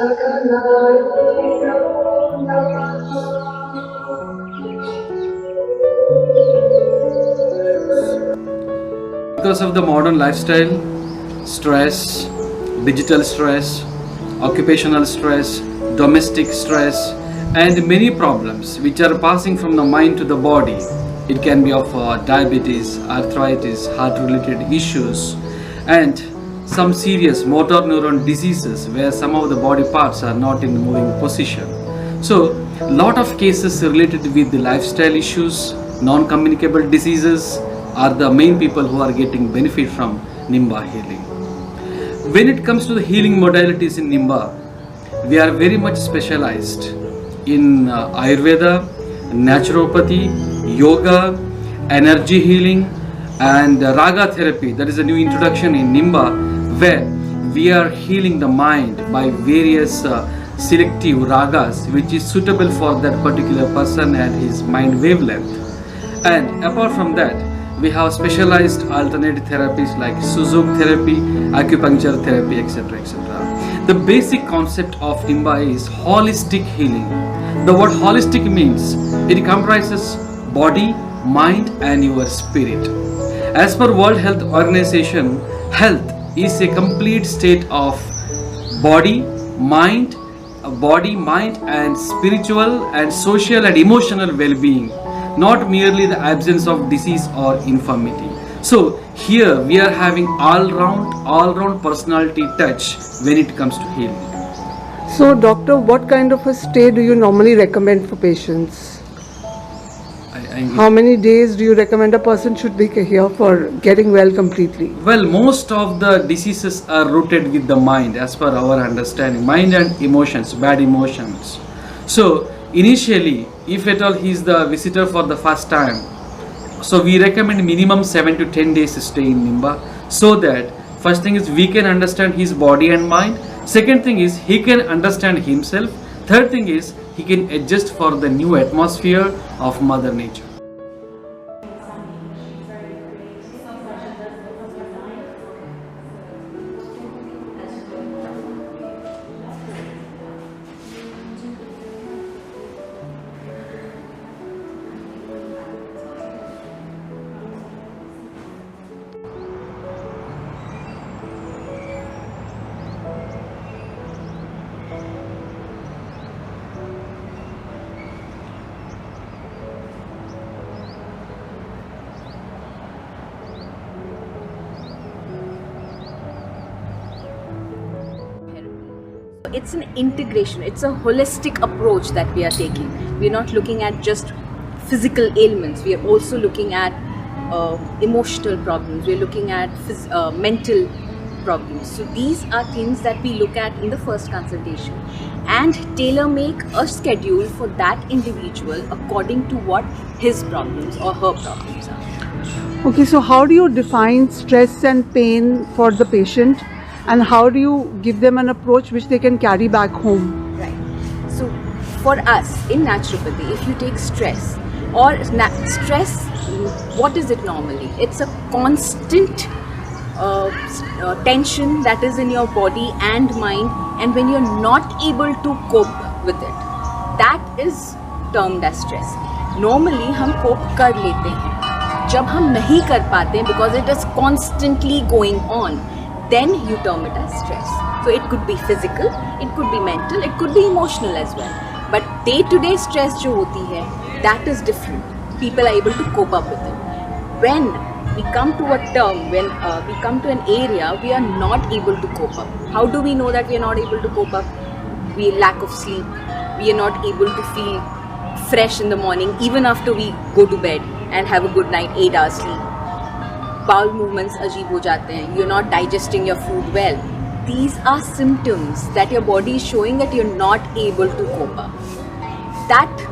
Because of the modern lifestyle, stress, digital stress, occupational stress, domestic stress, and many problems which are passing from the mind to the body. It can be of diabetes, arthritis, heart-related issues, and some serious motor neuron diseases where some of the body parts are not in moving position. So, lot of cases related with the lifestyle issues, non-communicable diseases are the main people who are getting benefit from Nimba healing. When it comes to the healing modalities in Nimba, we are very much specialized in Ayurveda, naturopathy, yoga, energy healing, and raga therapy. That is a new introduction in Nimba, where we are healing the mind by various selective ragas which is suitable for that particular person and his mind wavelength. And apart from that, we have specialized alternative therapies like Suzuk therapy, acupuncture therapy, etc. etc. The basic concept of Nimba is holistic healing. The word holistic means it comprises body, mind and your spirit. As per World Health Organization, health is a complete state of body, mind and spiritual and social and emotional well-being, not merely the absence of disease or infirmity. So here we are having all-round personality touch when it comes to healing. So doctor, what kind of a stay do you normally recommend for patients? How many days do you recommend a person should be here for getting well completely? Well, most of the diseases are rooted with the mind as per our understanding. Mind and emotions, bad emotions. So initially, if at all he is the visitor for the first time, so we recommend minimum 7 to 10 days stay in Nimba, so that first thing is we can understand his body and mind. Second thing is he can understand himself. Third thing is he can adjust for the new atmosphere of Mother Nature. It's an integration, it's a holistic approach that we are taking. We're not looking at just physical ailments, we are also looking at emotional problems, we're looking at mental problems. So these are things that we look at in the first consultation and tailor make a schedule for that individual according to what his problems or her problems are. Okay, so how do you define stress and pain for the patient? And how do you give them an approach which they can carry back home? Right. So for us in naturopathy, if you take stress or stress, what is it normally? It's a constant tension that is in your body and mind, and when you're not able to cope with it, that is termed as stress. Normally हम cope कर लेते हैं. जब हम नहीं कर पाते because it is constantly going on, then you term it as stress. So it could be physical, it could be mental, it could be emotional as well. But day-to-day stress जो होती है, that is different. People are able to cope up with it. When we come to a term, when we come to an area, we are not able to cope up. How do we know that we are not able to cope up? We lack of sleep. We are not able to feel fresh in the morning, even after we go to bed and have a good night, 8 hours sleep. Bowel movements अजीब हो जाते हैं. You're not digesting your food well. These are symptoms that your body is showing that you're not able to cope up. That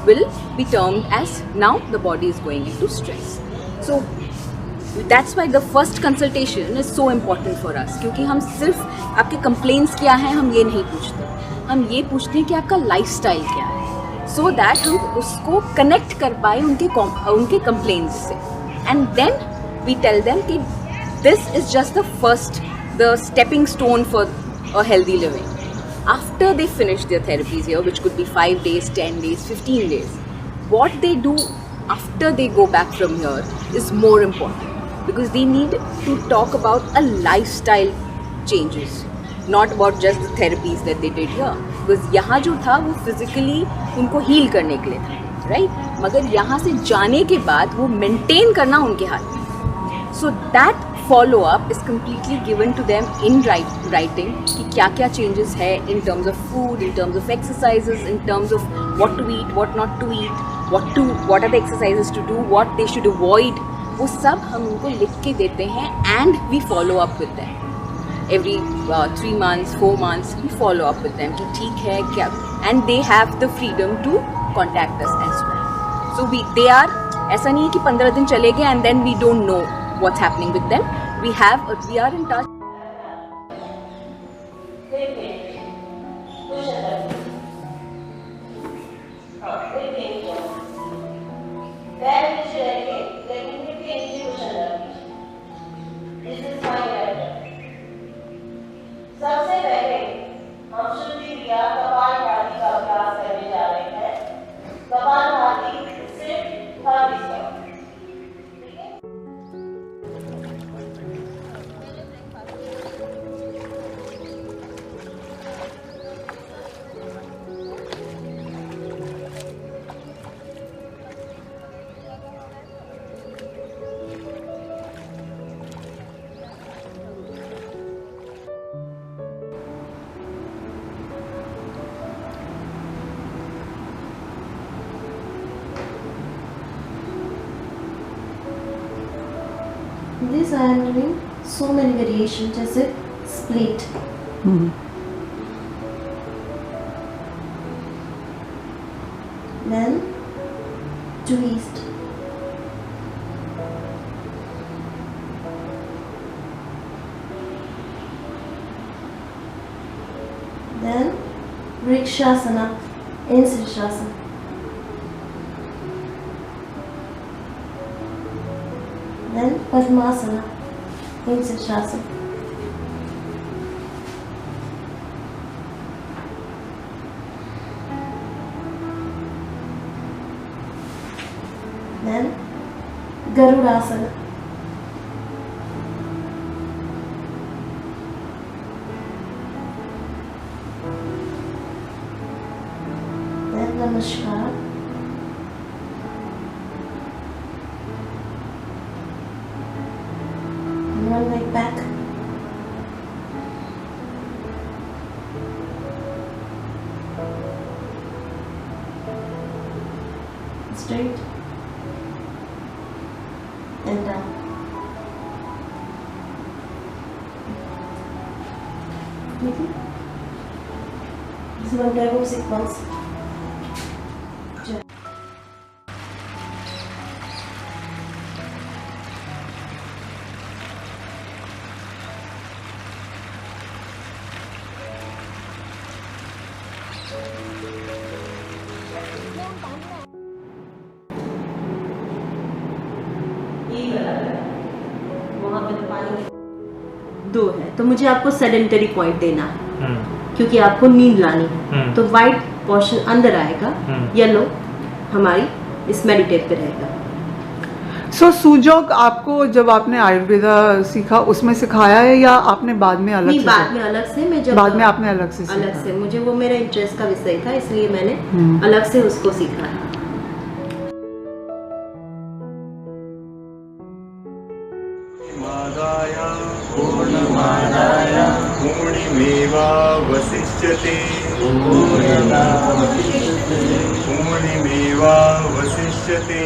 will be termed as now the body is going into stress. So that's why the first consultation is so important for us. क्योंकि हम सिर्फ आपके complaints क्या हैं हम ये नहीं पूछते. हम ये पूछते हैं कि आपका lifestyle क्या है. So that हम उसको connect कर पाए उनके complaints से. And then we tell them that this is just the stepping stone for a healthy living. after they finish their therapies here, which could be 5 days, 10 days, 15 days, what they do after they go back from here is more important, because they need to talk about a lifestyle changes, not about just the therapies that they did here. Because यहाँ जो था वो physically उनको heal करने के लिए था, right? मगर यहाँ से जाने के बाद वो maintain करना उनके हाथ में. So that follow up is completely given to them in writing कि क्या क्या changes है in terms of food, in terms of exercises, in terms of what to eat, what not to eat, what are the exercises to do, what they should avoid. वो सब हम उनको लिख के देते हैं and we follow up with them. Every 3 months, 4 months, we follow up with them कि ठीक है क्या, and they have the freedom to contact us as well. So they are, ऐसा नहीं है कि 15 दिन चले गए and then we don't know what's happening with them. We are in touch. सबसे पहले हम शुद्धि क्रिया कपाल भाती का अभ्यास करने जा रहे हैं. कपाल भाती सिर्फ 30 second. In this I am doing so many variations, जैसे split, then twist, then Vrikshasana in Sirsasana. Then Padmasana in Sirsasana. Then Garudasana. Then Namaskar. One leg back. Straight and down. Okay. This is one type of sequence. वहाँ पे पानी 2 है, तो मुझे आपको sedentary point देना है क्योंकि आपको नींद लानी है. तो वाइट पोर्शन अंदर आएगा, येलो हमारी इस मेडिटेट पे रहेगा. सो सुजोग आपको जब आपने आयुर्वेदा सीखा उसमें सिखाया है या आपने बाद में अलग नहीं, से? बाद में अलग से. मैं जब बाद में आपने अलग से सीखा? अलग से, मुझे वो मेरा इंटरेस्ट का विषय था इसलिए मैंने अलग से उसको सीखा है. पूर्णमादाय पूर्णमेवावशिष्यते. पूर्णमेवावशिष्यते.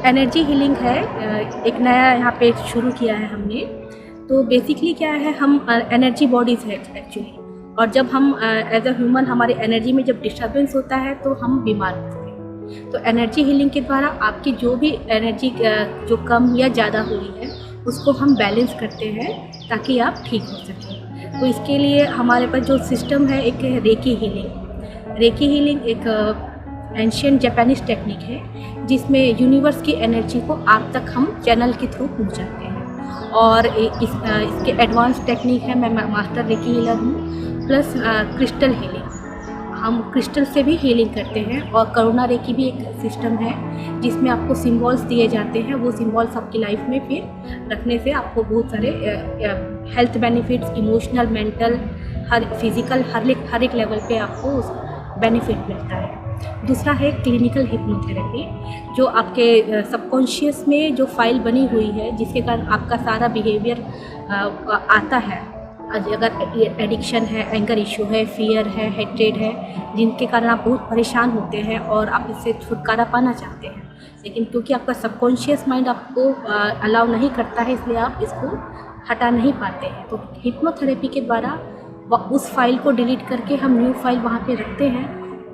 एनर्जी हीलिंग है, एक नया यहाँ पे शुरू किया है हमने. तो बेसिकली क्या है, हम एनर्जी बॉडीज़ है एक्चुअली, और जब हम एज अ ह्यूमन हमारी एनर्जी में जब डिस्टर्बेंस होता है तो हम बीमार होते हैं. तो एनर्जी हीलिंग के द्वारा आपकी जो भी एनर्जी जो कम या ज़्यादा हो रही है उसको हम बैलेंस करते हैं ताकि आप ठीक हो सकें. तो इसके लिए हमारे पास जो सिस्टम है, एक रेकी हीलिंग. रेकी हीलिंग एक एंशिएंट जापानीज टेक्निक है जिसमें यूनिवर्स की एनर्जी को आप तक हम चैनल के थ्रू पहुंचाते हैं. और इसके एडवांस टेक्निक है। मैं मास्टर रेकी हीलर हूँ, प्लस क्रिस्टल हीलिंग, हम क्रिस्टल से भी हीलिंग करते हैं। और करुणा रेकी भी एक सिस्टम है जिसमें आपको सिम्बॉल्स दिए जाते हैं, वो सिम्बॉल्स आपकी लाइफ में फिर रखने से आपको बहुत सारे हेल्थ बेनिफिट्स, इमोशनल, मेंटल, हर फिजिकल, हर एक लेवल पे आपको बेनिफिट मिलता है। दूसरा है क्लिनिकल हिप्नोथेरेपी, जो आपके सबकॉन्शियस में जो फाइल बनी हुई है जिसके कारण आपका सारा बिहेवियर आता है। अगर एडिक्शन है, एंगर इशू है, फियर है, हेट्रेड है, जिनके कारण आप बहुत परेशान होते हैं और आप इससे छुटकारा पाना चाहते हैं, लेकिन क्योंकि आपका सबकॉन्शियस माइंड आपको अलाउ नहीं करता है, इसलिए आप इसको हटा नहीं पाते हैं। तो हिप्नोथेरेपी के द्वारा उस फाइल को डिलीट करके हम न्यू फाइल वहाँ पे रखते हैं,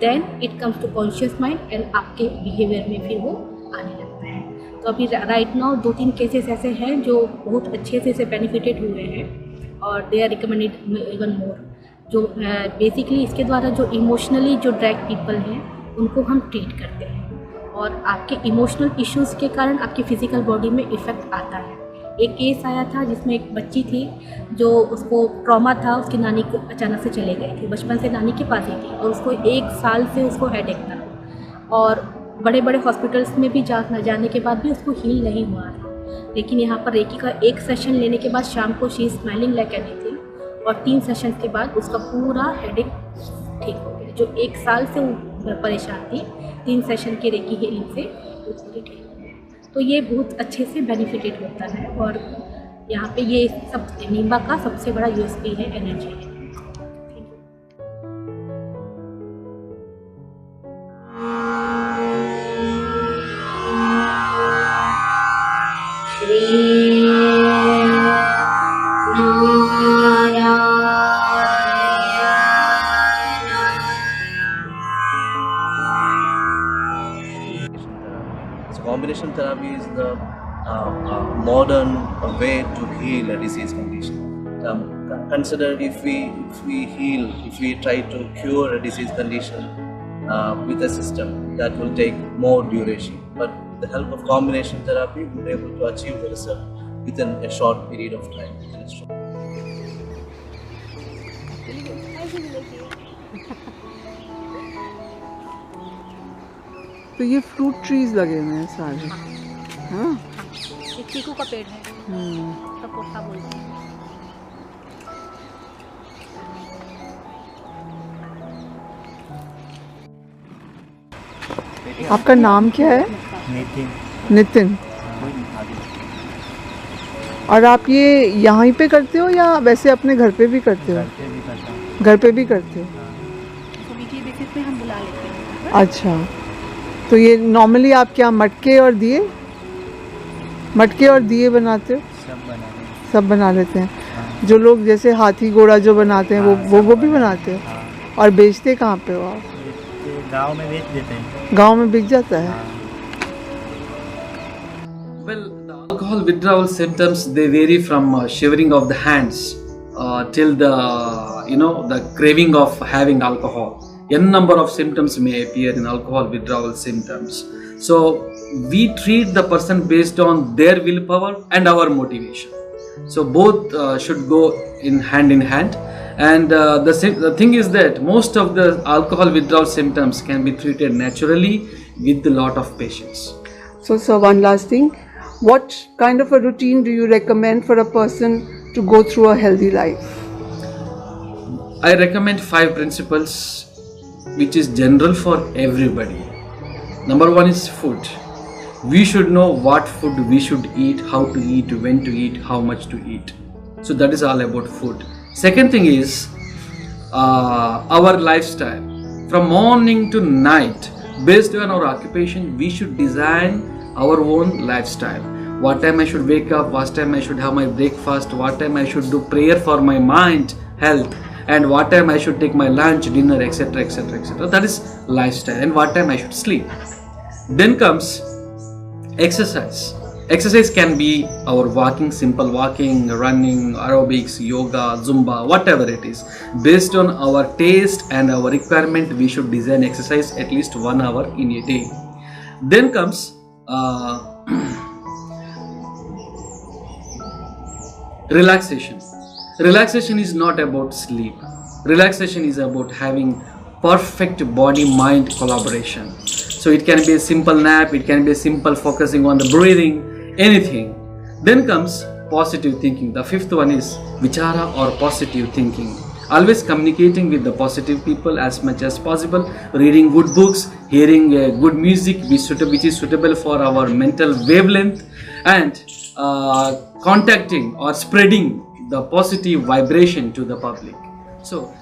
then it comes to conscious mind and आपके बिहेवियर में फिर वो आने लगता है। तो अभी राइट नाउ 2-3 केसेस ऐसे हैं जो बहुत अच्छे से बेनिफिटेड हुए हैं और they are recommended even more. जो बेसिकली इसके द्वारा जो इमोशनली जो ड्रैग पीपल हैं उनको हम ट्रीट करते हैं और आपके इमोशनल इश्यूज़ के कारण आपकी फ़िज़िकल बॉडी में इफ़ेक्ट आता है। एक केस आया था जिसमें एक बच्ची थी जो उसको ट्रॉमा था, उसकी नानी को अचानक से चले गई थी, बचपन से नानी के पास ही थी और उसको 1 साल से उसको हेडेक था और बड़े बड़े हॉस्पिटल्स में भी जाने के बाद भी उसको हील नहीं हुआ था। लेकिन यहाँ पर रेकी का 1 सेशन लेने के बाद शाम को शी स्माइलिंग लाइक एनीथिंग और 3 सेशन के बाद उसका पूरा हेडेक ठीक हो गया। जो 1 साल से वो परेशान थी, 3 सेशन के रेकी हीलिंग से वो पूरी ठीक हो गई। तो ये बहुत अच्छे से बेनिफिटेड होता है और यहाँ पे ये सब निम्बा का सबसे बड़ा यूएसपी है, एनर्जी है। Combination therapy is the modern way to heal a disease condition. Consider if we try to cure a disease condition with a system, that will take more duration. But with the help of combination therapy, we are able to achieve the result within a short period of time. तो ये fruit trees लगे हुए हैं सारे। हाँ, ये चीकू का पेड़ है, सपोटा बोलते हैं। आपका नाम क्या है? नितिन। और आप ये यहाँ पे करते हो या वैसे अपने घर पे भी करते हो? घर पे भी करते हो। तो वीकली बेसिस पे हम बुला लेते हैं। अच्छा, तो ये नॉर्मली आप क्या मटके और दिए बनाते हो? सब बना लेते हैं। जो लोग जैसे हाथी घोड़ा जो बनाते हैं वो भी बनाते हो। और बेचते कहाँ पे हो आप? गांव में बेच देते हैं। गांव में बिक जाता है। Well, the alcohol withdrawal symptoms, they vary from shivering of the hands till the craving of having alcohol. N number of symptoms may appear in alcohol withdrawal symptoms. So we treat the person based on their willpower and our motivation. So both should go in hand. And the thing is that most of the alcohol withdrawal symptoms can be treated naturally with a lot of patience. So sir, one last thing. What kind of a routine do you recommend for a person to go through a healthy life? I recommend 5 principles which is general for everybody. Number 1 is food. We should know what food we should eat, how to eat, when to eat, how much to eat. So that is all about food. Second thing is our lifestyle. From morning to night, based on our occupation, we should design our own lifestyle. What time I should wake up, what time I should have my breakfast, what time I should do prayer for my mind, health, and what time I should take my lunch, dinner, etc, etc, etc. That is lifestyle. And what time I should sleep. Then comes exercise. Exercise can be our walking, simple walking, running, aerobics, yoga, zumba, whatever it is. Based on our taste and our requirement, we should design exercise at least 1 hour in a day. Then comes Relaxation. Relaxation is not about sleep. Relaxation is about having perfect body-mind collaboration. So it can be a simple nap, it can be a simple focusing on the breathing, anything. Then comes positive thinking. The fifth one is vichara or positive thinking. Always communicating with the positive people as much as possible, reading good books, hearing good music which is suitable for our mental wavelength, and contacting or spreading the positive vibration to the public. So